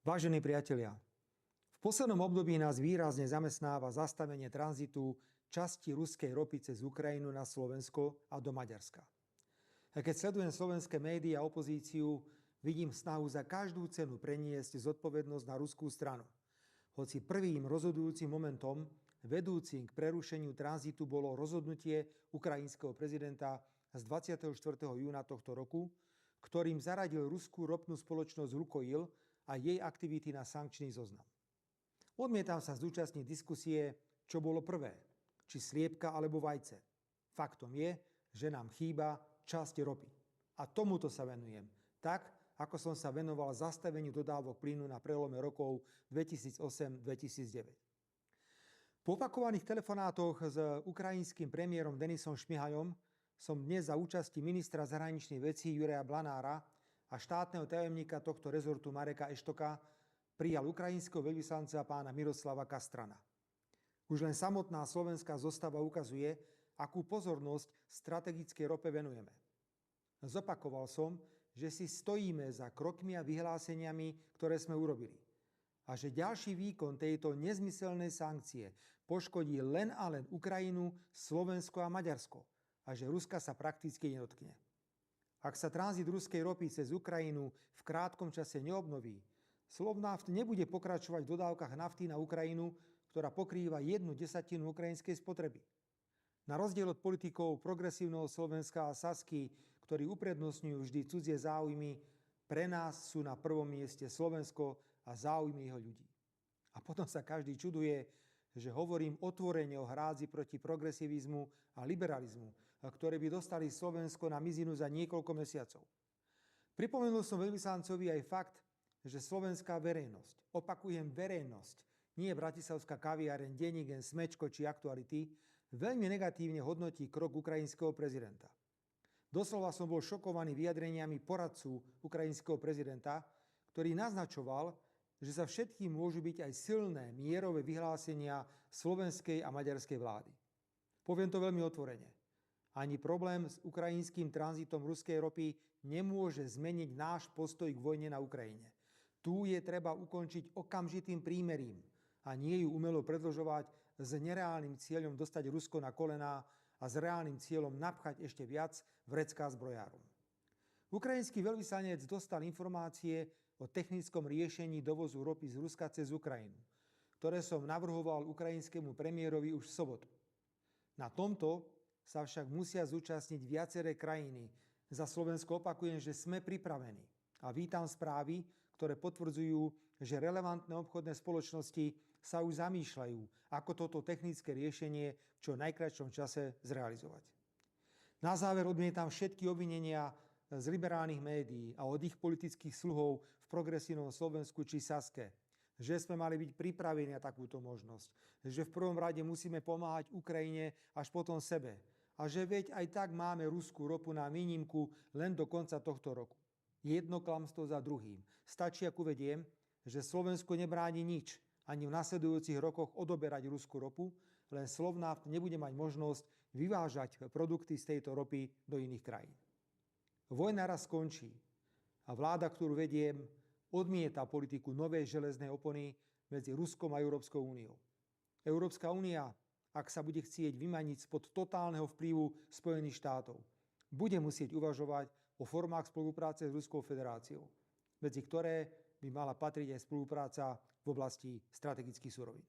Vážení priatelia, v poslednom období nás výrazne zamestnáva zastavenie tranzitu časti ruskej ropy cez Ukrajinu na Slovensko a do Maďarska. A keď sledujem slovenské médiá a opozíciu, vidím snahu za každú cenu preniesť zodpovednosť na ruskú stranu. Hoci prvým rozhodujúcim momentom, vedúcim k prerušeniu tranzitu, bolo rozhodnutie ukrajinského prezidenta z 24. júna tohto roku, ktorým zaradil ruskú ropnú spoločnosť Lukoil a jej aktivity na sankčný zoznam. Odmietam sa zúčastniť diskusie, čo bolo prvé, či sliepka alebo vajce. Faktom je, že nám chýba časť ropy. A tomuto sa venujem, tak ako som sa venoval zastaveniu dodávok plynu na prelome rokov 2008-2009. Po opakovaných telefonátoch s ukrajinským premiérom Denisom Šmihajom som dnes za účasti ministra zahraničných vecí Juraja Blanára a štátneho tajomníka tohto rezortu Mareka Eštoka prijal ukrajinského veľvyslanca pána Miroslava Kastrana. Už len samotná slovenská zostava ukazuje, akú pozornosť strategickej rope venujeme. Zopakoval som, že si stojíme za krokmi a vyhláseniami, ktoré sme urobili. A že ďalší výkon tejto nezmyselnej sankcie poškodí len a len Ukrajinu, Slovensko a Maďarsko a že Ruska sa prakticky nedotkne. Ak sa tranzit ruskej ropy cez Ukrajinu v krátkom čase neobnoví, Slovnaft nebude pokračovať v dodávkach nafty na Ukrajinu, ktorá pokrýva 1/10 ukrajinskej spotreby. Na rozdiel od politikov progresívneho Slovenska a Sasky, ktorí uprednostňujú vždy cudzie záujmy, pre nás sú na prvom mieste Slovensko a záujmy jeho ľudí. A potom sa každý čuduje, že hovorím otvorene o hrádzi proti progresivizmu a liberalizmu, ktoré by dostali Slovensko na mizinu za niekoľko mesiacov. Pripomenul som veľvyslancovi aj fakt, že slovenská verejnosť, opakujem verejnosť, nie bratislavská kaviareň, denník, Smečko či Aktuality, veľmi negatívne hodnotí krok ukrajinského prezidenta. Doslova som bol šokovaný vyjadreniami poradcu ukrajinského prezidenta, ktorý naznačoval, že za všetkým môžu byť aj silné mierové vyhlásenia slovenskej a maďarskej vlády. Poviem to veľmi otvorene. Ani problém s ukrajinským tranzitom ruskej ropy nemôže zmeniť náš postoj k vojne na Ukrajine. Tu je treba ukončiť okamžitým prímerím a nie ju umelo predĺžovať s nereálnym cieľom dostať Rusko na kolená a s reálnym cieľom napchať ešte viac vrecká zbrojárom. Ukrajinský veľvyslanec dostal informácie o technickom riešení dovozu ropy z Ruska cez Ukrajinu, ktoré som navrhoval ukrajinskému premiérovi už v sobotu. Na tomto sa však musia zúčastniť viaceré krajiny. Za Slovensko opakujem, že sme pripravení a vítam správy, ktoré potvrdzujú, že relevantné obchodné spoločnosti sa už zamýšľajú, ako toto technické riešenie v čo najkratšom čase zrealizovať. Na záver odmietam všetky obvinenia z liberálnych médií a od ich politických sluhov v progresívnom Slovensku či Saske, že sme mali byť pripravení na takúto možnosť, že v prvom rade musíme pomáhať Ukrajine až potom sebe a že veď aj tak máme ruskú ropu na výnimku len do konca tohto roku. Jedno klamstvo za druhým. Stačí, ak uvediem, že Slovensko nebráni nič ani v nasledujúcich rokoch odoberať ruskú ropu, len Slovnaft nebude mať možnosť vyvážať produkty z tejto ropy do iných krajín. Vojna raz skončí a vláda, ktorú vediem, odmieta politiku novej železnej opony medzi Ruskom a Európskou úniou. Európska únia, ak sa bude chcieť vymaniť spod totálneho vplyvu Spojených štátov, bude musieť uvažovať o formách spolupráce s Ruskou federáciou, medzi ktoré by mala patriť aj spolupráca v oblasti strategických surovín.